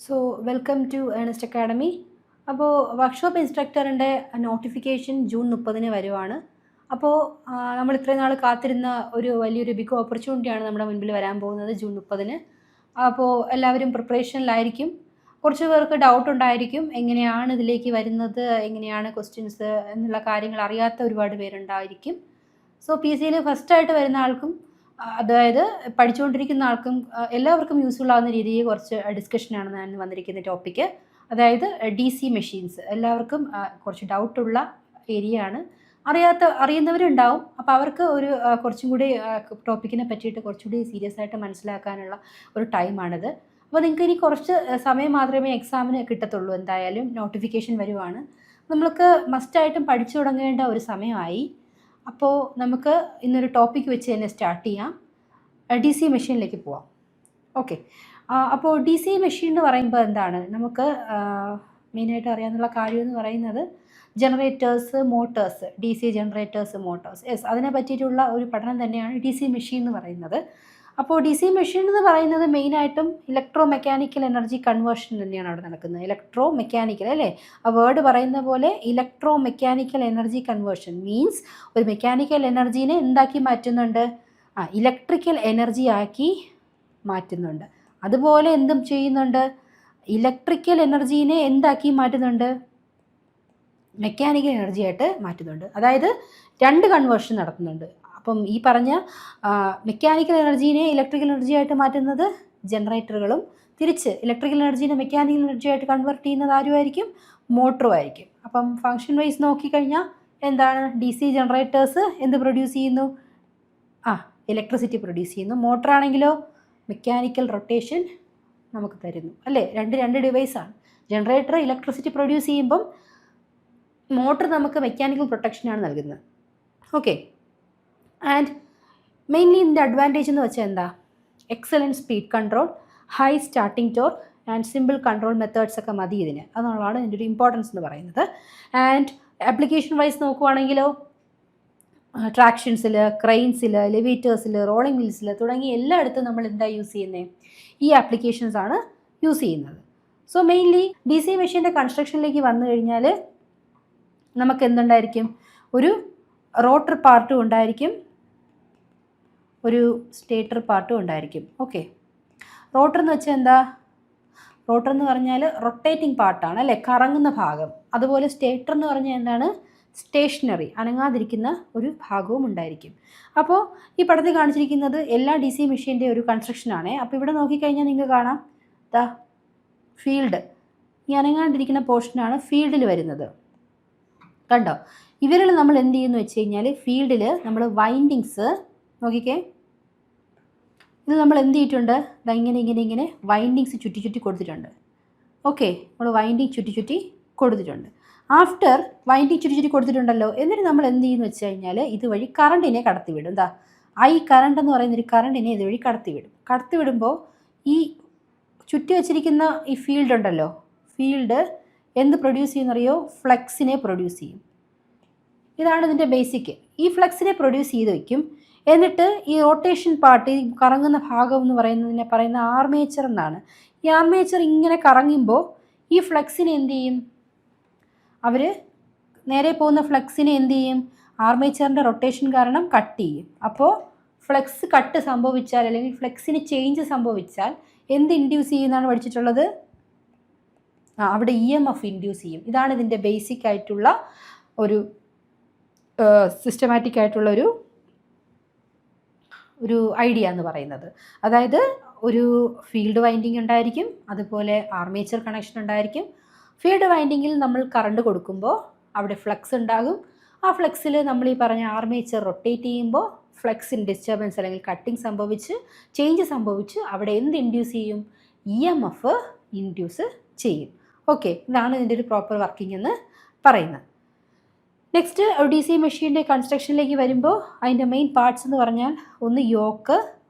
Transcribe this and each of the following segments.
So welcome to Ernest academy. അപ്പോൾ workshop ഇൻസ്ട്രക്ടറിൻ്റെ notification June 30 വരുവാണ്. അപ്പോൾ നമ്മൾ ഇത്രയും നാൾ കാത്തിരുന്ന ഒരു വലിയൊരു ബിഗ് ഓപ്പർച്യൂണിറ്റിയാണ് നമ്മുടെ മുൻപിൽ വരാൻ പോകുന്നത് ജൂൺ 30. അപ്പോൾ എല്ലാവരും പ്രിപ്പറേഷനിലായിരിക്കും. കുറച്ച് പേർക്ക് ഡൗട്ട് ഉണ്ടായിരിക്കും, എങ്ങനെയാണ് ഇതിലേക്ക് വരുന്നത്, എങ്ങനെയാണ് ക്വസ്റ്റ്യൻസ് എന്നുള്ള കാര്യങ്ങൾ അറിയാത്ത ഒരുപാട് പേരുണ്ടായിരിക്കും. സോ പി സിയിൽ ഫസ്റ്റായിട്ട് വരുന്ന ആൾക്കും അതായത് പഠിച്ചുകൊണ്ടിരിക്കുന്ന ആൾക്കും എല്ലാവർക്കും യൂസ്ഫുൾ ആകുന്ന രീതിയിൽ കുറച്ച് ഡിസ്കഷനാണ് ഞാൻ വന്നിരിക്കുന്ന ടോപ്പിക്ക്. അതായത് ഡി സി മെഷീൻസ് എല്ലാവർക്കും കുറച്ച് ഡൗട്ടുള്ള ഏരിയ ആണ്. അറിയുന്നവരുണ്ടാവും. അപ്പോൾ അവർക്ക് ഒരു കുറച്ചും കൂടി ടോപ്പിക്കിനെ പറ്റിയിട്ട് കുറച്ചുകൂടി സീരിയസ് ആയിട്ട് മനസ്സിലാക്കാനുള്ള ഒരു ടൈമാണിത്. അപ്പോൾ നിങ്ങൾക്ക് ഇനി കുറച്ച് സമയം മാത്രമേ എക്സാമിന് കിട്ടത്തുള്ളൂ. എന്തായാലും നോട്ടിഫിക്കേഷൻ വരുവാണ്. നമ്മൾക്ക് മസ്റ്റായിട്ടും പഠിച്ചു തുടങ്ങേണ്ട ഒരു സമയമായി. അപ്പോൾ നമുക്ക് ഇന്നൊരു ടോപ്പിക്ക് വെച്ച് തന്നെ സ്റ്റാർട്ട് ചെയ്യാം. ഡി സി മെഷീനിലേക്ക് പോവാം. ഓക്കെ, അപ്പോൾ ഡി സി മെഷീൻ എന്ന് പറയുമ്പോൾ എന്താണ്, നമുക്ക് മെയിനായിട്ട് അറിയാവുന്ന കാര്യം എന്ന് പറയുന്നത് generators, motors, D C generators, motors, yes, അതിനെ പറ്റിയിട്ടുള്ള ഒരു പഠനം തന്നെയാണ് ഡി സി മെഷീൻ എന്ന് പറയുന്നത്. അപ്പോൾ ഡി സി മെഷീൻ എന്ന് പറയുന്നത് മെയിനായിട്ടും ഇലക്ട്രോ മെക്കാനിക്കൽ എനർജി കൺവേർഷൻ തന്നെയാണ് അവിടെ നടക്കുന്നത്. ഇലക്ട്രോ മെക്കാനിക്കൽ അല്ലേ, ആ വേർഡ് പറയുന്ന പോലെ electro mechanical energy conversion means ഒരു മെക്കാനിക്കൽ എനർജീനെ എന്താക്കി മാറ്റുന്നുണ്ട്, ഇലക്ട്രിക്കൽ എനർജി ആക്കി മാറ്റുന്നുണ്ട്. അതുപോലെ എന്തും ചെയ്യുന്നുണ്ട്, ഇലക്ട്രിക്കൽ എനർജീനെ എന്താക്കി മാറ്റുന്നുണ്ട്, മെക്കാനിക്കൽ എനർജി ആയിട്ട് മാറ്റുന്നുണ്ട്. അതായത് രണ്ട് കൺവേർഷൻ നടത്തുന്നുണ്ട്. അപ്പം ഈ പറഞ്ഞ മെക്കാനിക്കൽ എനർജീനെ ഇലക്ട്രിക്കൽ എനർജി ആയിട്ട് മാറ്റുന്നത് ജനറേറ്ററുകളും, തിരിച്ച് ഇലക്ട്രിക്കൽ എനർജീനെ മെക്കാനിക്കൽ എനർജി ആയിട്ട് കൺവേർട്ട് ചെയ്യുന്നത് ആരുമായിരിക്കും, മോട്ടറും ആയിരിക്കും. അപ്പം ഫങ്ഷൻ വൈസ് നോക്കിക്കഴിഞ്ഞാൽ എന്താണ്, ഡി സി ജനറേറ്റേഴ്സ് എന്ത് പ്രൊഡ്യൂസ് ചെയ്യുന്നു, ഇലക്ട്രിസിറ്റി പ്രൊഡ്യൂസ് ചെയ്യുന്നു. മോട്ടറാണെങ്കിലോ മെക്കാനിക്കൽ റൊട്ടേഷൻ നമുക്ക് തരുന്നു അല്ലേ. രണ്ട് ഡിവൈസാണ്. ജനറേറ്റർ ഇലക്ട്രിസിറ്റി പ്രൊഡ്യൂസ് ചെയ്യുമ്പം മോട്ടർ നമുക്ക് മെക്കാനിക്കൽ പ്രൊട്ടക്ഷനാണ് നൽകുന്നത്. ഓക്കെ, ആൻഡ് മെയിൻലി ഇതിൻ്റെ അഡ്വാൻറ്റേജ് എന്ന് വെച്ചാൽ എന്താ, excellent speed control, high starting torque and simple control methods ഒക്കെ മതി ഇതിന്. അതെന്നുള്ളതാണ് ഇതിൻ്റെ ഒരു ഇമ്പോർട്ടൻസ് എന്ന് പറയുന്നത്. ആൻഡ് ആപ്ലിക്കേഷൻ വൈസ് നോക്കുവാണെങ്കിലോ ട്രാക്ഷൻസിൽ, ക്രെയിൻസിൽ, എലിവേറ്റേഴ്സിൽ, റോളിംഗ് മിൽസിൽ തുടങ്ങി എല്ലായിടത്തും നമ്മൾ എന്താ യൂസ് ചെയ്യുന്നത്, ഈ ആപ്ലിക്കേഷൻസ് ആണ് യൂസ് ചെയ്യുന്നത്. സോ മെയിൻലി ഡി സി മെഷീൻ്റെ കൺസ്ട്രക്ഷനിലേക്ക് വന്നു കഴിഞ്ഞാൽ നമുക്ക് എന്തുണ്ടായിരിക്കും, ഒരു റോട്ടർ പാർട്ടും ഉണ്ടായിരിക്കും, ഒരു സ്റ്റേറ്റർ പാർട്ടും ഉണ്ടായിരിക്കും. ഓക്കെ, റോട്ടർ എന്ന് വെച്ചാൽ എന്താ, റോട്ടർ എന്ന് പറഞ്ഞാൽ റൊട്ടേറ്റിംഗ് പാർട്ടാണ് അല്ലേ, കറങ്ങുന്ന ഭാഗം. അതുപോലെ സ്റ്റേറ്റർ എന്ന് പറഞ്ഞാൽ എന്താണ്, സ്റ്റേഷനറി, അനങ്ങാതിരിക്കുന്ന ഒരു ഭാഗവും ഉണ്ടായിരിക്കും. അപ്പോൾ ഈ പടത്തിൽ കാണിച്ചിരിക്കുന്നത് എല്ലാ ഡി സി മെഷീൻ്റെ ഒരു കൺസ്ട്രക്ഷനാണ്. അപ്പോൾ ഇവിടെ നോക്കിക്കഴിഞ്ഞാൽ നിങ്ങൾക്ക് കാണാം, ദാ ഫീൽഡ്, ഈ അനങ്ങാണ്ടിരിക്കുന്ന പോർഷനാണ് ഫീൽഡിൽ വരുന്നത്. കണ്ടോ, ഇവരിൽ നമ്മൾ എന്ത് ചെയ്യുന്നു വെച്ച് കഴിഞ്ഞാൽ ഫീൽഡിൽ നമ്മൾ വൈൻഡിങ്സ് നോക്കിക്കേ, ഇത് നമ്മൾ എന്ത് ചെയ്തിട്ടുണ്ട്, ഇങ്ങനെ വൈൻഡിങ്സ് ചുറ്റി കൊടുത്തിട്ടുണ്ട്. ഓക്കെ, നമ്മൾ വൈൻഡിങ് ചുറ്റി കൊടുത്തിട്ടുണ്ട്. ആഫ്റ്റർ വൈൻഡിങ് ചുറ്റി കൊടുത്തിട്ടുണ്ടല്ലോ, എന്നിട്ട് നമ്മൾ എന്ത് ചെയ്യുന്നു വെച്ച് കഴിഞ്ഞാൽ ഇതുവഴി കറണ്ടിനെ കടത്തിവിടും. എന്താ, കറണ്ട് എന്ന് പറയുന്നൊരു കറണ്ടിനെ ഇതുവഴി കടത്തിവിടുമ്പോൾ ഈ ചുറ്റി വച്ചിരിക്കുന്ന ഈ ഫീൽഡ് ഉണ്ടല്ലോ, ഫീൽഡ് എന്ത് പ്രൊഡ്യൂസ് ചെയ്യുന്നറിയോ, ഫ്ലക്സിനെ പ്രൊഡ്യൂസ് ചെയ്യും. ഇതാണ് ഇതിൻ്റെ ബേസിക്. ഈ ഫ്ലക്സിനെ പ്രൊഡ്യൂസ് ചെയ്ത് വയ്ക്കും. എന്നിട്ട് ഈ റൊട്ടേഷൻ പാർട്ട്, ഈ കറങ്ങുന്ന ഭാഗം എന്ന് പറയുന്നതിനെ പറയുന്ന ആർമേച്ചർ എന്നാണ്. ഈ ആർമേച്ചർ ഇങ്ങനെ കറങ്ങുമ്പോൾ ഈ ഫ്ലക്സിനെ എന്ത് ചെയ്യും, അവർ നേരെ പോകുന്ന ഫ്ലക്സിനെ എന്ത് ചെയ്യും, ആർമേച്ചറിൻ്റെ റൊട്ടേഷൻ കാരണം കട്ട് ചെയ്യും. അപ്പോൾ ഫ്ലക്സ് കട്ട് സംഭവിച്ചാൽ അല്ലെങ്കിൽ ഫ്ലക്സിന് ചേഞ്ച് സംഭവിച്ചാൽ എന്ത് ഇൻഡ്യൂസ് ചെയ്യുന്നതാണ് പഠിച്ചിട്ടുള്ളത്, അവിടെ EMF ഇൻഡ്യൂസ് ചെയ്യും. ഇതാണ് ഇതിൻ്റെ ബേസിക് ആയിട്ടുള്ള ഒരു സിസ്റ്റമാറ്റിക് ആയിട്ടുള്ള ഒരു ഐഡിയ എന്ന് പറയുന്നത്. അതായത് ഒരു ഫീൽഡ് വൈൻഡിങ് ഉണ്ടായിരിക്കും, അതുപോലെ ആർമേച്ചർ കണക്ഷൻ ഉണ്ടായിരിക്കും. ഫീൽഡ് വൈൻഡിങ്ങിൽ നമ്മൾ കറണ്ട് കൊടുക്കുമ്പോൾ അവിടെ ഫ്ലക്സ് ഉണ്ടാകും. ആ ഫ്ലക്സിൽ നമ്മൾ ഈ പറഞ്ഞ ആർമേച്ചർ റൊട്ടേറ്റ് ചെയ്യുമ്പോൾ ഫ്ലക്സിന് ഡിസ്റ്റർബൻസ് അല്ലെങ്കിൽ കട്ടിങ് സംഭവിച്ച് ചേഞ്ച് സംഭവിച്ച് അവിടെ എന്ത് ഇൻഡ്യൂസ് ചെയ്യും, EMF ഇൻഡ്യൂസ് ചെയ്യും. ഓക്കെ, ഇതാണ് ഇതിൻ്റെ ഒരു പ്രോപ്പർ വർക്കിംഗ് എന്ന് പറയുന്നത്. നെക്സ്റ്റ് ഡി സി മെഷീൻ്റെ കൺസ്ട്രക്ഷനിലേക്ക് വരുമ്പോൾ അതിൻ്റെ മെയിൻ പാർട്സ് എന്ന് പറഞ്ഞാൽ ഒന്ന് യോക്ക്,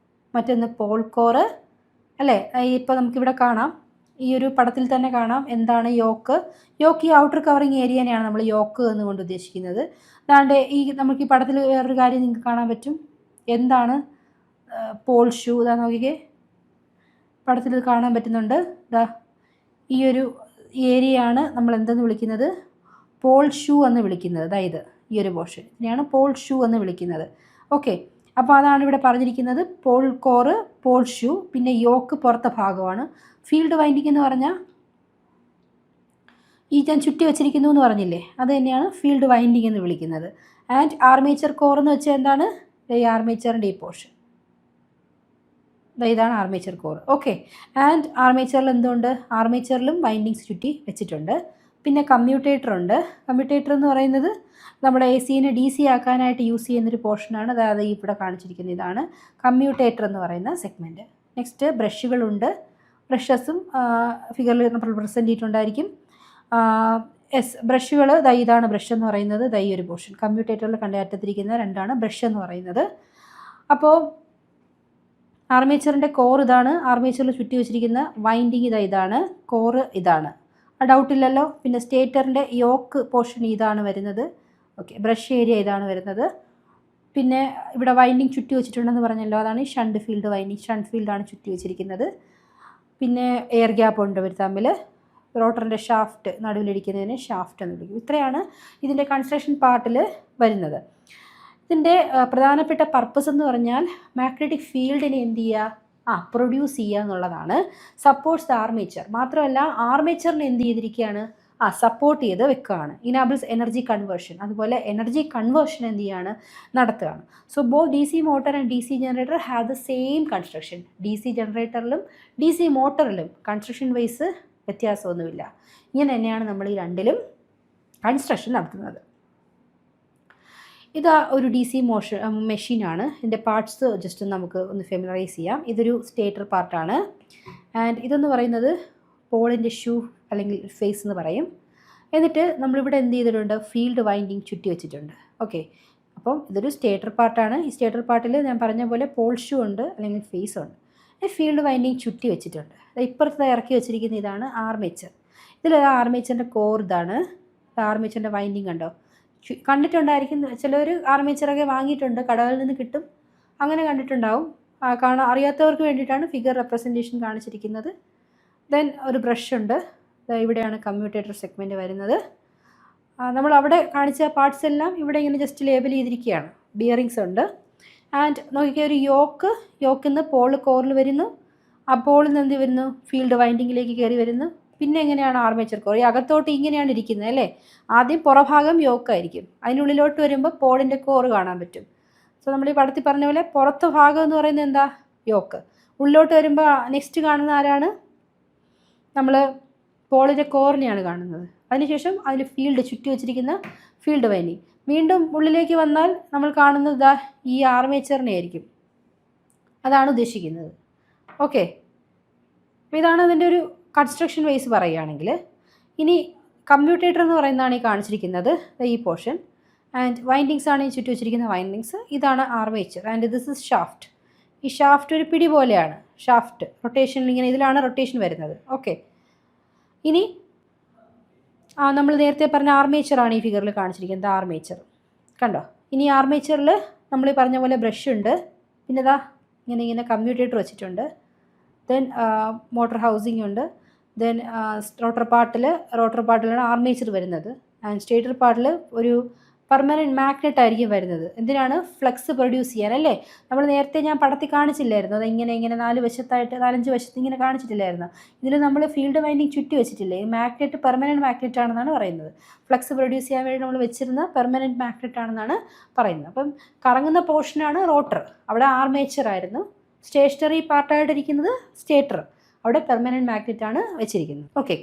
മറ്റൊന്ന് പോൾ കോറ് അല്ലേ. ഇപ്പോൾ നമുക്കിവിടെ കാണാം, ഈ ഒരു പടത്തിൽ തന്നെ കാണാം എന്താണ് യോക്ക്. ഈ ഔട്ടർ കവറിങ് ഏരിയനെയാണ് നമ്മൾ യോക്ക് എന്നുകൊണ്ട് ഉദ്ദേശിക്കുന്നത്. അതാണ്ട് നമുക്ക് ഈ പടത്തിൽ വേറൊരു കാര്യം നിങ്ങൾക്ക് കാണാൻ പറ്റും, എന്താണ് പോൾ ഷൂ. ഇതാ നോക്കിക്കേ, പടത്തിൽ കാണാൻ പറ്റുന്നുണ്ട്. ഇതാ ഈ ഒരു ഏരിയയാണ് നമ്മൾ എന്തെന്ന് വിളിക്കുന്നത്, പോൾ ഷൂ എന്ന് വിളിക്കുന്നത്. അതായത് ഈ ഒരു പോർഷൻ ഇതിനെയാണ് പോൾ ഷൂ എന്ന് വിളിക്കുന്നത്. ഓക്കെ, അപ്പോൾ അതാണ് ഇവിടെ പറഞ്ഞിരിക്കുന്നത്. പോൾ കോറ്, പോൾ ഷൂ, പിന്നെ യോക്ക് പുറത്തെ ഭാഗമാണ്. ഫീൽഡ് വൈൻഡിങ് എന്ന് പറഞ്ഞാൽ ഈ ഞാൻ ചുറ്റി വെച്ചിരിക്കുന്നു എന്ന് പറഞ്ഞില്ലേ, അത് തന്നെയാണ് ഫീൽഡ് വൈൻഡിങ് എന്ന് വിളിക്കുന്നത്. ആൻഡ് ആർമേച്ചർ കോർ എന്ന് വെച്ചാൽ എന്താണ്, ഈ ആർമേച്ചറിൻ്റെ ഈ പോർഷൻ, ഇതാണ് ആർമേച്ചർ കോർ. ഓക്കെ, ആൻഡ് ആർമേച്ചറിൽ എന്തുകൊണ്ട്, ആർമേച്ചറിലും വൈൻഡിങ്സ് ചുറ്റി വെച്ചിട്ടുണ്ട്. പിന്നെ കമ്മ്യൂട്ടേറ്റർ ഉണ്ട്. കമ്മ്യൂട്ടേറ്റർ എന്ന് പറയുന്നത് നമ്മുടെ എ സിനെ ഡി സി ആക്കാനായിട്ട് യൂസ് ചെയ്യുന്നൊരു പോർഷനാണ്. അതായത് ഇവിടെ കാണിച്ചിരിക്കുന്ന ഇതാണ് കമ്മ്യൂട്ടേറ്റർ എന്ന് പറയുന്ന സെഗ്മെൻറ്റ്. നെക്സ്റ്റ് ബ്രഷുകളുണ്ട്. ബ്രഷസും ഫിഗറിൽ നമ്മൾ പ്രസൻറ്റ് ചെയ്തിട്ടുണ്ടായിരിക്കും. ബ്രഷുകൾ ഇതാണ് ബ്രഷ് എന്ന് പറയുന്നത്. ഈ ഒരു പോർഷൻ കമ്മ്യൂട്ടേറ്ററിൽ കണ്ടയറ്റത്തിരിക്കുന്ന രണ്ടാണ് ബ്രഷ് എന്ന് പറയുന്നത്. അപ്പോൾ ആർമേച്ചറിൻ്റെ കോർ ഇതാണ്. ആർമേച്ചറിൽ ചുറ്റി വെച്ചിരിക്കുന്ന വൈൻഡിങ് ഇതാണ്, കോറ് ഇതാണ്. ഡൗട്ടില്ലല്ലോ. പിന്നെ സ്റ്റേറ്ററിൻ്റെ യോക്ക് പോർഷൻ ഇതാണ് വരുന്നത്. ഓക്കെ, ബ്രഷ് ഏരിയ ഇതാണ് വരുന്നത്. പിന്നെ ഇവിടെ വൈൻഡിങ് ചുറ്റി വെച്ചിട്ടുണ്ടെന്ന് പറഞ്ഞല്ലോ, അതാണ് ഈ ഷണ്ട് ഫീൽഡ് വൈൻഡിങ്. ഷണ്ട് ഫീൽഡാണ് ചുറ്റി വെച്ചിരിക്കുന്നത്. പിന്നെ എയർ ഗ്യാപ്പ് ഉണ്ട് ഇവർ തമ്മിൽ. റോട്ടറിൻ്റെ ഷാഫ്റ്റ് നടുവിലിരിക്കുന്നതിന് ഷാഫ്റ്റ് എന്ന് വിളിക്കും. ഇത്രയാണ് ഇതിൻ്റെ കൺസ്ട്രക്ഷൻ പാർട്ടിൽ വരുന്നത്. ഇതിൻ്റെ പ്രധാനപ്പെട്ട പർപ്പസ് എന്ന് പറഞ്ഞാൽ മാഗ്നറ്റിക് ഫീൽഡിനെ എന്ത് ചെയ്യുക, പ്രൊഡ്യൂസ് ചെയ്യുക എന്നുള്ളതാണ്. Supports the armature. മാത്രമല്ല ആർമേച്ചറിനെ എന്ത് ചെയ്തിരിക്കുകയാണ്, സപ്പോർട്ട് ചെയ്ത് വെക്കുകയാണ്. Enables energy conversion. അതുപോലെ എനർജി കൺവേർഷൻ എന്ത് ചെയ്യുകയാണ്, നടത്തുകയാണ്. So both D C motor and D C generator have the same construction. D C ജനറേറ്ററിലും ഡി സി മോട്ടറിലും കൺസ്ട്രക്ഷൻ വൈസ് വ്യത്യാസമൊന്നുമില്ല. ഇങ്ങനെ തന്നെയാണ് നമ്മൾ ഈ രണ്ടിലും കൺസ്ട്രക്ഷൻ നടത്തുന്നത്. ഇത് ഒരു ഡി സി മെഷീനാണ്. ഇതിൻ്റെ പാർട്സ് ജസ്റ്റ് നമുക്ക് ഒന്ന് ഫെമിലറൈസ് ചെയ്യാം. ഇതൊരു സ്റ്റേറ്റർ പാർട്ടാണ്. ആൻഡ് ഇതെന്ന് പറയുന്നത് പോളിൻ്റെ ഷൂ അല്ലെങ്കിൽ ഫേസ് എന്ന് പറയും. എന്നിട്ട് നമ്മളിവിടെ എന്ത് ചെയ്തിട്ടുണ്ട്, ഫീൽഡ് വൈൻഡിങ് ചുറ്റി വെച്ചിട്ടുണ്ട്. ഓക്കെ, അപ്പം ഇതൊരു സ്റ്റേറ്റർ പാർട്ടാണ്. ഈ സ്റ്റേറ്റർ പാർട്ടിൽ ഞാൻ പറഞ്ഞ പോലെ പോൾ ഷൂ ഉണ്ട് അല്ലെങ്കിൽ ഫേസ് ഉണ്ട്. ഫീൽഡ് വൈൻഡിങ് ചുറ്റി വെച്ചിട്ടുണ്ട്. ഇപ്പുറത്ത് ഇറക്കി വെച്ചിരിക്കുന്ന ഇതാണ് ആർമേച്ചർ. ഇതിൽ ആർമേച്ചറിൻ്റെ കോർ ഇതാണ്. ആർമേച്ചറിൻ്റെ വൈൻഡിങ് കണ്ടോ, കണ്ടിട്ടുണ്ടായിരിക്കും ചിലർ. ആർമേച്ചറൊക്കെ വാങ്ങിയിട്ടുണ്ട്, കടകളിൽ നിന്ന് കിട്ടും, അങ്ങനെ കണ്ടിട്ടുണ്ടാവും. അറിയാത്തവർക്ക് വേണ്ടിയിട്ടാണ് ഫിഗർ റെപ്രസെൻറ്റേഷൻ കാണിച്ചിരിക്കുന്നത്. ദെൻ ഒരു ബ്രഷ് ഉണ്ട്. ഇവിടെയാണ് കമ്മ്യൂട്ടേറ്റർ സെഗ്മെൻറ്റ് വരുന്നത്. നമ്മൾ അവിടെ കാണിച്ച പാർട്സ് എല്ലാം ഇവിടെ ഇങ്ങനെ ജസ്റ്റ് ലേബൽ ചെയ്തിരിക്കുകയാണ്. ബിയറിങ്സ് ഉണ്ട്. ആൻഡ് നോക്കിയാൽ ഒരു യോക്കിൽ നിന്ന് പോൾ കോറിൽ വരുന്നു. ആ പോളിൽ നിന്ന് എന്ത് വരുന്നു, ഫീൽഡ് വൈൻഡിങ്ങിലേക്ക് കയറി വരുന്നു. പിന്നെ എങ്ങനെയാണ് ആർമേച്ചർ കോർ, ഈ അകത്തോട്ട് ഇങ്ങനെയാണ് ഇരിക്കുന്നത് അല്ലേ. ആദ്യം പുറഭാഗം യോക്കായിരിക്കും, അതിനുള്ളിലോട്ട് വരുമ്പോൾ പോളിൻ്റെ കോർ കാണാൻ പറ്റും. സോ നമ്മൾ ഈ പടത്തിൽ പറഞ്ഞ പോലെ പുറത്തെ ഭാഗം എന്ന് പറയുന്നത് എന്താ, യോക്ക്. ഉള്ളിലോട്ട് വരുമ്പോൾ നെക്സ്റ്റ് കാണുന്ന ആരാണ്, നമ്മൾ പോളിൻ്റെ കോറിനെയാണ് കാണുന്നത്. അതിനുശേഷം അതിൽ ഫീൽഡ് ചുറ്റി വെച്ചിരിക്കുന്ന ഫീൽഡ് വൈൻഡിങ്. വീണ്ടും ഉള്ളിലേക്ക് വന്നാൽ നമ്മൾ കാണുന്നത് ഈ ആർമേച്ചറിനെ ആയിരിക്കും. അതാണ് ഉദ്ദേശിക്കുന്നത്. ഓക്കെ, അപ്പോൾ ഇതാണ് അതിൻ്റെ ഒരു കൺസ്ട്രക്ഷൻ വൈസ് പറയുകയാണെങ്കിൽ. ഇനി കമ്മ്യൂട്ടേറ്റർ എന്ന് പറയുന്നതാണ് ഈ കാണിച്ചിരിക്കുന്നത്, ഈ പോർഷൻ. ആൻഡ് വൈൻഡിങ്സ് ആണ് ഈ ചുറ്റി വെച്ചിരിക്കുന്ന വൈൻഡിങ്സ്. ഇതാണ് armature and this is shaft. ഈ ഷാഫ്റ്റ് ഒരു പിടി പോലെയാണ്. ഷാഫ്റ്റ് റൊട്ടേഷനിൽ ഇങ്ങനെ, ഇതിലാണ് റൊട്ടേഷൻ വരുന്നത്. ഓക്കെ, ഇനി നമ്മൾ നേരത്തെ പറഞ്ഞ ആർമേച്ചറാണ് ഈ ഫിഗറിൽ കാണിച്ചിരിക്കുന്നത്. ആർമേച്ചർ കണ്ടോ. ഇനി ആർമേച്ചറിൽ നമ്മൾ ഈ പറഞ്ഞ പോലെ ബ്രഷ് ഉണ്ട്. പിന്നെ ഇതാ ഇങ്ങനെ കമ്മ്യൂട്ടേറ്റർ വെച്ചിട്ടുണ്ട്. ദെൻ മോട്ടർ ഹൗസിംഗ് ഉണ്ട്. ദെൻ റോട്ടർ പാർട്ടിലാണ് ആർമേച്ചർ വരുന്നത്. ആൻഡ് സ്റ്റേറ്റർ പാർട്ടിൽ ഒരു പെർമനൻറ്റ് മാഗ്നറ്റ് ആയിരിക്കും വരുന്നത്. എന്തിനാണ്, ഫ്ലക്സ് പ്രൊഡ്യൂസ് ചെയ്യാൻ അല്ലേ. നമ്മൾ നേരത്തെ ഞാൻ പടത്തിൽ കാണിച്ചില്ലായിരുന്നു, അത് ഇങ്ങനെ 4 വശത്തായിട്ട് 4-5 വശത്ത് ഇങ്ങനെ കാണിച്ചിട്ടില്ലായിരുന്നു. ഇതിൽ നമ്മൾ ഫീൽഡ് വൈൻഡിങ് ചുറ്റി വെച്ചിട്ടില്ലേ, ഈ മാഗ്നറ്റ് പെർമനൻറ്റ് മാഗ്നറ്റ് ആണെന്നാണ് പറയുന്നത്. ഫ്ലക്സ് പ്രൊഡ്യൂസ് ചെയ്യാൻ വേണ്ടി നമ്മൾ വെച്ചിരുന്ന പെർമനൻറ്റ് മാഗ്നറ്റ് ആണെന്നാണ് പറയുന്നത്. അപ്പം കറങ്ങുന്ന പോർഷനാണ് റോട്ടർ, അവിടെ ആർമേച്ചർ ആയിരുന്നു. സ്റ്റേഷനറി പാർട്ടായിട്ടിരിക്കുന്നത് സ്റ്റേറ്റർ, അവിടെ പെർമനൻറ്റ് മാഗ്നറ്റ് ആണ് വെച്ചിരിക്കുന്നത്. ഓക്കെ,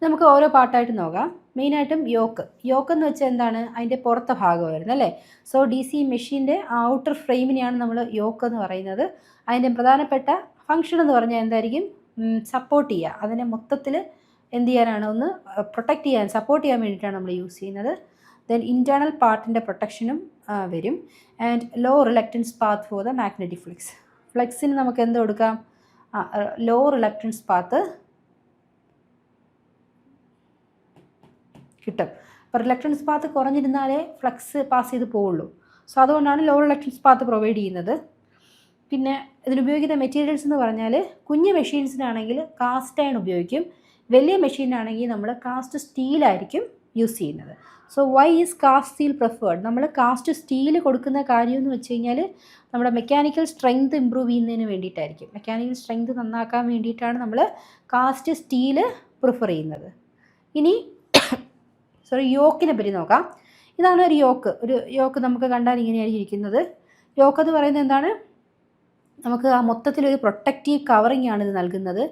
നമുക്ക് ഓരോ പാർട്ടായിട്ട് നോക്കാം. മെയിനായിട്ടും യോക്ക് എന്ന് വെച്ചാൽ എന്താണ്, അതിൻ്റെ പുറത്തെ ഭാഗമായിരുന്നു അല്ലേ. സോ ഡി സി മെഷീൻ്റെ ഔട്ടർ ഫ്രെയിമിനെയാണ് നമ്മൾ യോക്ക് എന്ന് പറയുന്നത്. അതിൻ്റെ പ്രധാനപ്പെട്ട ഫങ്ഷൻ എന്ന് പറഞ്ഞാൽ എന്തായിരിക്കും, സപ്പോർട്ട് ചെയ്യുക. അതിനെ മൊത്തത്തിൽ എന്ത് ചെയ്യാനാണ്, ഒന്ന് പ്രൊട്ടക്റ്റ് ചെയ്യാൻ, സപ്പോർട്ട് ചെയ്യാൻ വേണ്ടിയിട്ടാണ് നമ്മൾ യൂസ് ചെയ്യുന്നത്. ദെൻ ഇൻറ്റേർണൽ പാർട്ടിൻ്റെ പ്രൊട്ടക്ഷനും വരും. And low reluctance path for the magnetic ഫ്ലെക്സിന് നമുക്ക് എന്ത് കൊടുക്കാം, ലോ റിലക്റ്റൻസ് പാത്ത് കിട്ടും. അപ്പോൾ റിലക്റ്റൻസ് പാത്ത് കുറഞ്ഞിരുന്നാലേ ഫ്ലക്സ് പാസ് ചെയ്ത് പോവുള്ളൂ. സോ അതുകൊണ്ടാണ് ലോ റിലക്റ്റൻസ് പാത്ത് പ്രൊവൈഡ് ചെയ്യുന്നത്. പിന്നെ ഇതിനുപയോഗിക്കുന്ന മെറ്റീരിയൽസ് എന്ന് പറഞ്ഞാൽ കുഞ്ഞ് മെഷീൻസിനാണെങ്കിൽ കാസ്റ്റ് അയൺ ഉപയോഗിക്കും. വലിയ മെഷീനാണെങ്കിൽ നമ്മൾ കാസ്റ്റ് സ്റ്റീലായിരിക്കും യൂസ് ചെയ്യുന്നത്. So why is cast steel preferred? നമ്മൾ കാസ്റ്റ് സ്റ്റീൽ കൊടുക്കുന്ന കാര്യം എന്ന് വെച്ച് കഴിഞ്ഞാൽ നമ്മുടെ മെക്കാനിക്കൽ സ്ട്രെങ്ത് ഇമ്പ്രൂവ് ചെയ്യുന്നതിന് വേണ്ടിയിട്ടായിരിക്കും. മെക്കാനിക്കൽ സ്ട്രെങ്ത് നന്നാക്കാൻ വേണ്ടിയിട്ടാണ് നമ്മൾ കാസ്റ്റ് സ്റ്റീൽ പ്രിഫർ ചെയ്യുന്നത്. ഇനി യോക്കിനെ പറ്റി നോക്കാം. ഇതാണ് ഒരു യോക്ക് നമുക്ക് കണ്ടാൽ ഇങ്ങനെയായിരിക്കും ഇരിക്കുന്നത്. യോക്ക് എന്ന് പറയുന്നത് എന്താണ്? നമുക്ക് ആ മൊത്തത്തിലൊരു പ്രൊട്ടക്റ്റീവ് കവറിംഗ് ആണ് ഇത് നൽകുന്നത്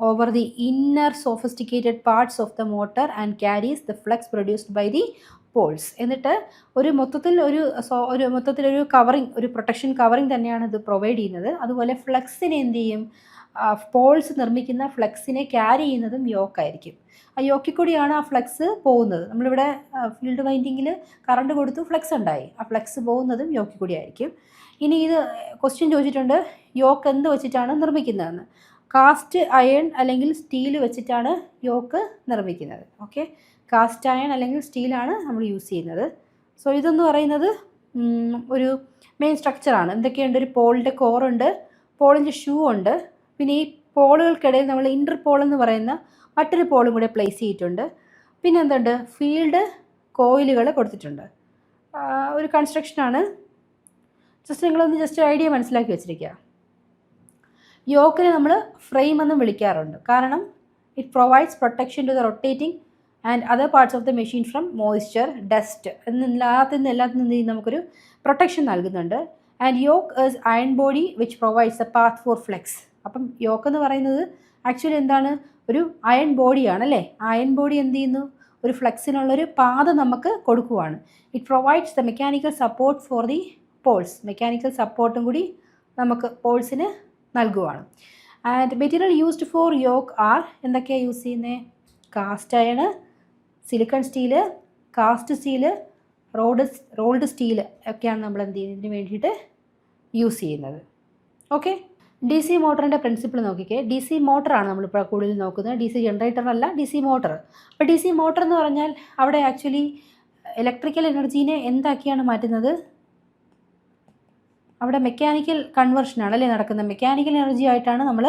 over the inner sophisticated parts of the motor and carries the flux produced by the poles. എന്നിട്ട് ഒരു മൊത്തത്തിലൊരു കവറിങ്, ഒരു പ്രൊട്ടക്ഷൻ കവറിങ് തന്നെയാണ് ഇത് പ്രൊവൈഡ് ചെയ്യുന്നത്. അതുപോലെ ഫ്ലക്സിനെ എന്ത് ചെയ്യും? പോൾസ് നിർമ്മിക്കുന്ന ഫ്ലക്സിനെ ക്യാരി ചെയ്യുന്നതും യോക്കായിരിക്കും. ആ യോക്കിൽ കൂടിയാണ് ആ ഫ്ലക്സ് പോകുന്നത്. നമ്മളിവിടെ ഫീൽഡ് വൈൻഡിങ്ങിൽ കറണ്ട് കൊടുത്തു ഫ്ലക്സ് ഉണ്ടായി, ആ ഫ്ലക്സ് പോകുന്നതും യോക്കിൽ കൂടി ആയിരിക്കും. ഇനി ഇത് ക്വസ്റ്റ്യൻ ചോദിച്ചിട്ടുണ്ട്, യോക്ക് എന്ത് വെച്ചിട്ടാണ് നിർമ്മിക്കുന്നതെന്ന്. കാസ്റ്റ് അയൺ അല്ലെങ്കിൽ സ്റ്റീൽ വെച്ചിട്ടാണ് യോക്ക് നിർമ്മിക്കുന്നത്. ഓക്കെ, കാസ്റ്റ് അയൺ അല്ലെങ്കിൽ സ്റ്റീലാണ് നമ്മൾ യൂസ് ചെയ്യുന്നത്. സോ ഇതെന്ന് പറയുന്നത് ഒരു മെയിൻ സ്ട്രക്ചറാണ്. എന്തൊക്കെയുണ്ട്? ഒരു പോളിൻ്റെ കോറുണ്ട്, പോളിൻ്റെ ഷൂ ഉണ്ട്, പിന്നെ ഈ പോളുകൾക്കിടയിൽ നമ്മൾ ഇൻ്റർ പോൾ എന്ന് പറയുന്ന മറ്റൊരു പോളും കൂടെ പ്ലേസ് ചെയ്തിട്ടുണ്ട്. പിന്നെ എന്തുണ്ട്? ഫീൽഡ് കോയിലുകൾ കൊടുത്തിട്ടുണ്ട്. ഒരു കൺസ്ട്രക്ഷനാണ്. നിങ്ങളൊന്ന് ഐഡിയ മനസ്സിലാക്കി വെച്ചിരിക്കുക. യോക്കിനെ നമ്മൾ ഫ്രെയിം എന്നും വിളിക്കാറുണ്ട്. കാരണം it provides protection to the rotating and other parts of the machine from moisture, dust എല്ലാത്തിൽ നമുക്കൊരു പ്രൊട്ടക്ഷൻ നൽകുന്നുണ്ട്. And yoke is iron body which provides a path for flux. അപ്പം യോക്ക് എന്ന് പറയുന്നത് ആക്ച്വലി എന്താണ്? ഒരു അയൺ ബോഡിയാണ് അല്ലേ? അയൺ ബോഡി എന്ത് ചെയ്യുന്നു? ഒരു ഫ്ലെക്സിനുള്ളൊരു പാത നമുക്ക് കൊടുക്കുവാണ്. It provides the mechanical support for the poles. Mechanical സപ്പോർട്ടും കൂടി നമുക്ക് പോൾസിന് നൽകുവാണ്. And material used for yoke are എന്തൊക്കെയാണ് യൂസ് ചെയ്യുന്നത്? Cast iron, silicon steel, cast steel, rolled steel ഒക്കെയാണ് നമ്മൾ എന്ത് ചെയ്യുന്നതിന് വേണ്ടിയിട്ട് യൂസ് ചെയ്യുന്നത്. ഓക്കെ, ഡി സി മോട്ടറിൻ്റെ പ്രിൻസിപ്പിൾ നോക്കിക്കേ. ഡി സി മോട്ടറാണ് നമ്മളിപ്പോൾ കൂടുതൽ നോക്കുന്നത്, ഡി സി ജനറേറ്ററല്ല, ഡി സി മോട്ടർ. അപ്പോൾ ഡി സി മോട്ടർ എന്ന് പറഞ്ഞാൽ അവിടെ ആക്ച്വലി ഇലക്ട്രിക്കൽ എനർജീനെ എന്താക്കിയാണ് മാറ്റുന്നത്? അവിടെ മെക്കാനിക്കൽ കൺവേർഷനാണ് അല്ലേ നടക്കുന്നത്? മെക്കാനിക്കൽ എനർജി ആയിട്ടാണ് നമ്മൾ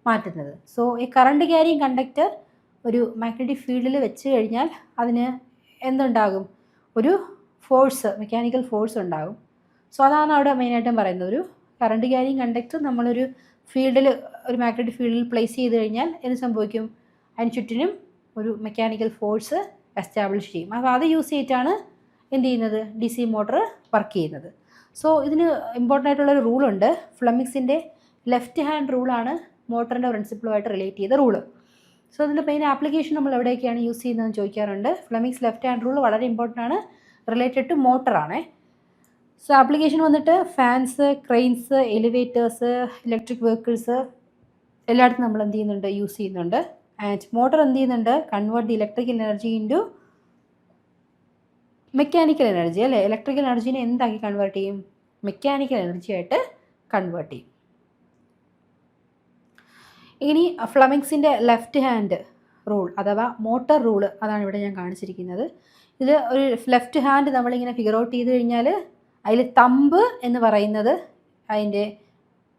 മാറ്റുന്നത്. സോ ഈ കറണ്ട് ക്യാരിങ് കണ്ടക്ടർ ഒരു മാഗ്നറ്റിക് ഫീൽഡിൽ വെച്ച് കഴിഞ്ഞാൽ അതിന് എന്തുണ്ടാകും? ഒരു ഫോഴ്സ്, മെക്കാനിക്കൽ ഫോഴ്സ് ഉണ്ടാകും. സോ അതാണ് അവിടെ മെയിനായിട്ടും പറയുന്നത്. ഒരു കറണ്ട് ക്യാരിങ് കണ്ടക്ടർ നമ്മളൊരു ഫീൽഡിൽ, ഒരു മാഗ്നറ്റിക് ഫീൽഡിൽ പ്ലേസ് ചെയ്ത് കഴിഞ്ഞാൽ എന്ത് സംഭവിക്കും? അതിന് ചുറ്റിനും ഒരു മെക്കാനിക്കൽ ഫോഴ്സ് എസ്റ്റാബ്ലിഷ് ചെയ്യും. അപ്പോൾ അത് യൂസ് ചെയ്തിട്ടാണ് എന്ത് ചെയ്യുന്നത്? ഡി സി മോട്ടർ വർക്ക് ചെയ്യുന്നത്. സോ ഇതിന് ഇമ്പോർട്ടൻ്റ് ആയിട്ടുള്ളൊരു റൂളുണ്ട്. ഫ്ലെമിങ്സിൻ്റെ ലെഫ്റ്റ് ഹാൻഡ് റൂളാണ് മോട്ടറിൻ്റെ പ്രിൻസിപ്പിളുമായിട്ട് റിലേറ്റ് ചെയ്ത റൂള്. സോ അതിൻ്റെ മെയിൻ ആപ്ലിക്കേഷൻ നമ്മൾ എവിടെയൊക്കെയാണ് യൂസ് ചെയ്യുന്നതെന്ന് ചോദിക്കാറുണ്ട്. ഫ്ലെമിങ്സ് ലെഫ്റ്റ് ഹാൻഡ് റൂൾ വളരെ ഇമ്പോർട്ടൻ്റ് ആണ്, റിലേറ്റഡ് ടു മോട്ടറാണ്. സോ ആപ്ലിക്കേഷൻ വന്നിട്ട് fans, cranes, elevators, electric vehicles എല്ലായിടത്തും നമ്മൾ എന്ത് ചെയ്യുന്നുണ്ട്? യൂസ് ചെയ്യുന്നുണ്ട്. ആൻഡ് മോട്ടർ എന്ത് ചെയ്യുന്നുണ്ട്? Convert the electrical energy into mechanical energy അല്ലേ? ഇലക്ട്രിക്കൽ എനർജീനെ എന്താക്കി കൺവേർട്ട് ചെയ്യും? മെക്കാനിക്കൽ എനർജി ആയിട്ട് കൺവേർട്ട് ചെയ്യും. ഇനി ഫ്ലെമിങ്സിൻ്റെ ലെഫ്റ്റ് ഹാൻഡ് റൂൾ അഥവാ മോട്ടർ റൂള്, അതാണ് ഇവിടെ ഞാൻ കാണിച്ചിരിക്കുന്നത്. ഇത് ഒരു ലെഫ്റ്റ് ഹാൻഡ് നമ്മളിങ്ങനെ ഫിഗർ ഔട്ട് ചെയ്ത് കഴിഞ്ഞാൽ അതിൽ തമ്പ് എന്ന് പറയുന്നത് അതിൻ്റെ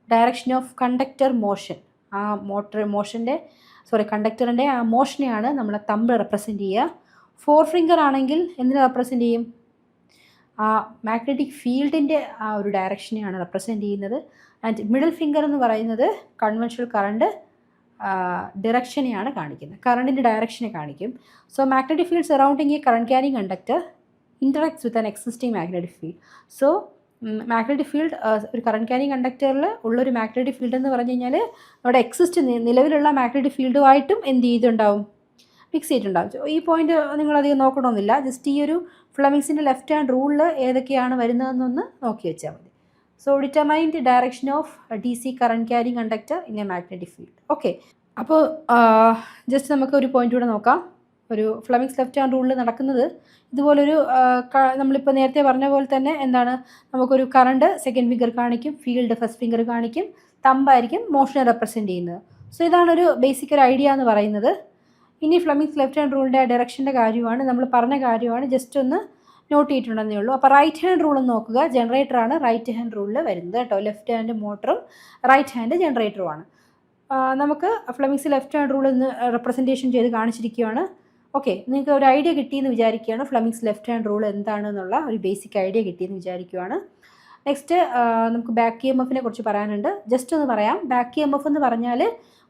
ഡയറക്ഷൻ ഓഫ് കണ്ടക്ടർ മോഷൻ, ആ കണ്ടക്ടറിൻ്റെ ആ മോഷനെയാണ് നമ്മൾ തമ്പ് റെപ്രസെൻറ്റ് ചെയ്യുക. ഫോർ ഫിംഗർ ആണെങ്കിൽ എന്തിനെ റെപ്രസെൻറ്റ് ചെയ്യും? ആ മാഗ്നറ്റിക് ഫീൽഡിൻ്റെ ആ ഒരു ഡയറക്ഷനെയാണ് റെപ്രസെൻറ്റ് ചെയ്യുന്നത്. ആൻഡ് മിഡിൽ ഫിംഗർ എന്ന് പറയുന്നത് കൺവെൻഷണൽ കറണ്ട് ഡിറക്ഷനെയാണ് കാണിക്കുന്നത്, കറണ്ടിൻ്റെ ഡയറക്ഷനെ കാണിക്കും. So magnetic field surrounding a current carrying conductor interacts with an existing magnetic field. So magnetic field ഒരു കറണ്ട് ക്യാരിങ് കണ്ടക്ടറിൽ ഉള്ളൊരു മാഗ്നറ്റിക് ഫീൽഡ് എന്ന് പറഞ്ഞു കഴിഞ്ഞാൽ അവിടെ നിലവിലുള്ള മാഗ്നറ്റിക് ഫീൽഡുമായിട്ടും എന്ത് ചെയ്തിട്ടുണ്ടാവും? ഫിക്സ് ചെയ്തിട്ടുണ്ടാവും. ഈ പോയിന്റ് നിങ്ങളധികം നോക്കണമെന്നില്ല, ജസ്റ്റ് ഈ ഒരു ഫ്ലെമിങ്സിൻ്റെ ലെഫ്റ്റ് ഹാൻഡ് റൂളിൽ ഏതൊക്കെയാണ് വരുന്നതെന്നൊന്ന് നോക്കി വെച്ചാൽ മതി. So determine the direction of D C current carrying conductor in A magnetic field. Okay, അപ്പോൾ ജസ്റ്റ് നമുക്ക് ഒരു പോയിന്റ് കൂടെ നോക്കാം. ഒരു ഫ്ലെമിങ്സ് ലെഫ്റ്റ് ഹാൻഡ് റൂളിൽ നടക്കുന്നത് ഇതുപോലൊരു നമ്മളിപ്പോൾ നേരത്തെ പറഞ്ഞ പോലെ തന്നെ എന്താണ്? നമുക്കൊരു കറണ്ട് സെക്കൻഡ് ഫിംഗർ കാണിക്കും, ഫീൽഡ് ഫസ്റ്റ് ഫിംഗർ കാണിക്കും, തമ്പായിരിക്കും മോഷനെ റെപ്രസെൻറ്റ് ചെയ്യുന്നത്. സോ ഇതാണൊരു ബേസിക് ഒരു ഐഡിയ എന്ന് പറയുന്നത്. ഇനി ഫ്ലെമിങ്സ് ലെഫ്റ്റ് ഹാൻഡ് റൂളിൻ്റെ ഡയറക്ഷൻ്റെ കാര്യമാണ് നമ്മൾ പറഞ്ഞ കാര്യമാണ്, ജസ്റ്റ് ഒന്ന് നോട്ട് ചെയ്തിട്ടുണ്ടെന്നേ ഉള്ളൂ. അപ്പോൾ റൈറ്റ് ഹാൻഡ് റൂൾ ഒന്ന് നോക്കുക. ജനറേറ്ററാണ് റൈറ്റ് ഹാൻഡ് റൂളിൽ വരുന്നത് കേട്ടോ. ലെഫ്റ്റ് ഹാൻഡ് മോട്ടറും റൈറ്റ് ഹാൻഡ് ജനറേറ്ററുമാണ്. നമുക്ക് ഫ്ലെമിങ്സ് ലെഫ്റ്റ് ഹാൻഡ് റൂൾ എന്ന് റെപ്രസെൻറ്റേഷൻ ചെയ്ത് കാണിച്ചിരിക്കുകയാണ്. ഓക്കെ, നിങ്ങൾക്ക് ഒരു ഐഡിയ കിട്ടിയെന്ന് വിചാരിക്കുകയാണ്. ഫ്ലെമിങ്സ് ലെഫ്റ്റ് ഹാൻഡ് റൂൾ എന്താണെന്നുള്ള ഒരു ബേസിക് ഐഡിയ കിട്ടിയെന്ന് വിചാരിക്കുകയാണ്. നെക്സ്റ്റ് നമുക്ക് ബാക്ക് ഇ എം എഫിനെ കുറിച്ച് പറയാനുണ്ട്. ജസ്റ്റ് ഒന്ന് പറയാം. ബാക്ക് ഇ എം എഫ് എന്ന് പറഞ്ഞാൽ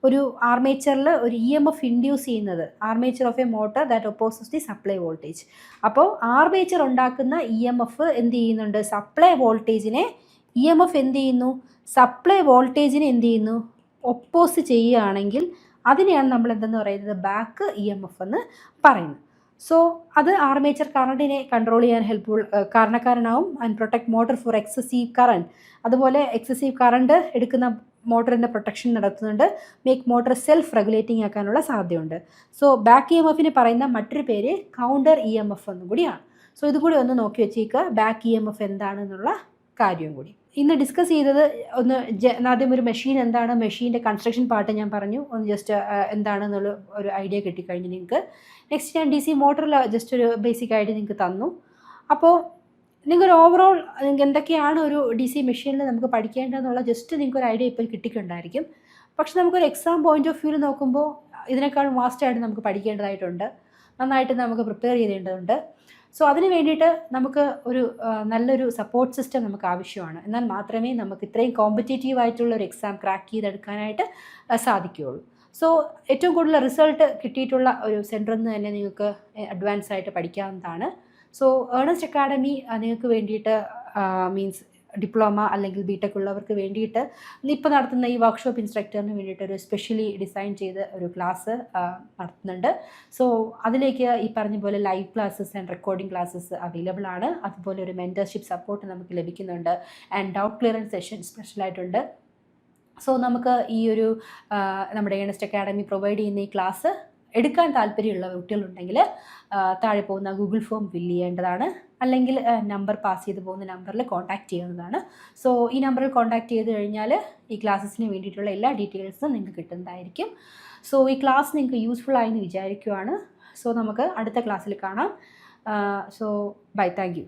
ഒരു ആർമേച്ചറിൽ ഒരു ഇ എം എഫ് ഇൻഡ്യൂസ് ചെയ്യുന്നത്, armature of A motor that opposes the supply voltage. അപ്പോൾ ആർമേച്ചർ ഉണ്ടാക്കുന്ന ഇ എം എഫ് എന്ത് ചെയ്യുന്നുണ്ട്? സപ്ലൈ വോൾട്ടേജിനെ ഇ എം എഫ് എന്ത് ചെയ്യുന്നു? സപ്ലൈ വോൾട്ടേജിനെ എന്ത് ചെയ്യുന്നു? ഒപ്പോസ് ചെയ്യുകയാണെങ്കിൽ അതിനെയാണ് നമ്മൾ എന്തെന്ന് പറയുന്നത്? ബാക്ക് ഇ എം എഫ് എന്ന് പറയുന്നത്. സോ അത് ആർമേച്ചർ കറണ്ടിനെ കൺട്രോൾ ചെയ്യാൻ ഹെൽപ്ഫുൾ കാരണക്കാരനാവും and protect motor for excessive current. അതുപോലെ എക്സസീവ് കറണ്ട് എടുക്കുന്ന മോട്ടറിൻ്റെ പ്രൊട്ടക്ഷൻ നടത്തുന്നുണ്ട്. മേക്ക് മോട്ടർ സെൽഫ് റെഗുലേറ്റിംഗ് ആക്കാനുള്ള സാധ്യതയുണ്ട്. സോ ബാക്ക് ഇ എം എഫിന് പറയുന്ന മറ്റൊരു പേര് കൗണ്ടർ ഇ എം എഫ് എന്നും കൂടിയാണ്. സോ ഇതുകൂടി ഒന്ന് നോക്കി വെച്ചേക്കുക, ബാക്ക് ഇ എം എഫ് എന്താണെന്നുള്ള കാര്യവും കൂടി. ഇന്ന് ഡിസ്കസ് ചെയ്തത് ഒന്ന് ആദ്യം ഒരു മെഷീൻ എന്താണ്, മെഷീൻ്റെ കൺസ്ട്രക്ഷൻ പാർട്ട് ഞാൻ പറഞ്ഞു, ഒന്ന് ജസ്റ്റ് എന്താണെന്നുള്ള ഒരു ഐഡിയ കിട്ടിക്കഴിഞ്ഞു നിങ്ങൾക്ക്. നെക്സ്റ്റ് ഞാൻ DC മോട്ടറിൽ ജസ്റ്റ് ഒരു ബേസിക് ഐഡിയ നിങ്ങൾക്ക് തന്നു. അപ്പോൾ നിങ്ങൾക്കൊരു ഓവറോൾ നിങ്ങൾക്ക് എന്തൊക്കെയാണ് ഒരു DC മെഷീനിൽ നമുക്ക് പഠിക്കേണ്ടതെന്നുള്ള ജസ്റ്റ് നിങ്ങൾക്കൊരു ഐഡിയ ഇപ്പോൾ കിട്ടിക്കൊണ്ടായിരിക്കും. പക്ഷെ നമുക്കൊരു എക്സാം പോയിന്റ് ഓഫ് വ്യൂവിൽ നോക്കുമ്പോൾ ഇതിനേക്കാൾ വാസ്റ്റായിട്ട് നമുക്ക് പഠിക്കേണ്ടതായിട്ടുണ്ട്, നന്നായിട്ട് നമുക്ക് പ്രിപ്പയർ ചെയ്തേണ്ടതുണ്ട്. സോ അതിന് വേണ്ടിയിട്ട് നമുക്ക് ഒരു നല്ലൊരു സപ്പോർട്ട് സിസ്റ്റം നമുക്ക് ആവശ്യമാണ്. എന്നാൽ മാത്രമേ നമുക്ക് ഇത്രയും കോമ്പറ്റേറ്റീവ് ആയിട്ടുള്ള ഒരു എക്സാം ക്രാക്ക് ചെയ്തെടുക്കാനായിട്ട് സാധിക്കുകയുള്ളൂ. സോ ഏറ്റവും കൂടുതൽ റിസൾട്ട് കിട്ടിയിട്ടുള്ള ഒരു സെൻറ്ററിൽ നിന്ന് തന്നെ നിങ്ങൾക്ക് അഡ്വാൻസ് ആയിട്ട് പഠിക്കാവുന്നതാണ്. സോ ഏണസ്റ്റ് അക്കാഡമി നിങ്ങൾക്ക് വേണ്ടിയിട്ട് മീൻസ് ഡിപ്ലോമ അല്ലെങ്കിൽ ബിടെക് ഉള്ളവർക്ക് വേണ്ടിയിട്ട് ഇപ്പോൾ നടത്തുന്ന ഈ വർക്ക്ഷോപ്പ് ഇൻസ്ട്രക്ടറിന് വേണ്ടിയിട്ട് ഒരു സ്പെഷ്യലി ഡിസൈൻ ചെയ്ത് ഒരു ക്ലാസ് നടത്തുന്നുണ്ട്. സോ അതിലേക്ക് ഈ പറഞ്ഞ പോലെ live classes and recording classes available ആണ്. അതുപോലെ ഒരു മെൻറ്റർഷിപ്പ് സപ്പോർട്ട് നമുക്ക് ലഭിക്കുന്നുണ്ട് ആൻഡ് ഡൗട്ട് ക്ലിയറൻസ് സെഷൻ സ്പെഷ്യലായിട്ടുണ്ട്. സോ നമുക്ക് ഈ ഒരു നമ്മുടെ ഏണസ്റ്റ് അക്കാഡമി പ്രൊവൈഡ് ചെയ്യുന്ന ഈ ക്ലാസ് എടുക്കാൻ താല്പര്യമുള്ള കുട്ടികളുണ്ടെങ്കിൽ താഴെ പോകുന്ന ഗൂഗിൾ ഫോം ഫില്ല് ചെയ്യേണ്ടതാണ്, അല്ലെങ്കിൽ നമ്പർ പാസ് ചെയ്ത് പോകുന്ന നമ്പറിൽ കോൺടാക്റ്റ് ചെയ്യുന്നതാണ്. സോ ഈ നമ്പറിൽ കോൺടാക്റ്റ് ചെയ്ത് കഴിഞ്ഞാൽ ഈ ക്ലാസ്സസിന് വേണ്ടിയിട്ടുള്ള എല്ലാ ഡീറ്റെയിൽസും നിങ്ങൾക്ക് കിട്ടുന്നതായിരിക്കും. സോ ഈ ക്ലാസ് നിങ്ങൾക്ക് യൂസ്ഫുൾ ആയെന്ന് വിചാരിക്കുകയാണ്. സോ നമുക്ക് അടുത്ത ക്ലാസ്സിൽ കാണാം. So bye, thank U.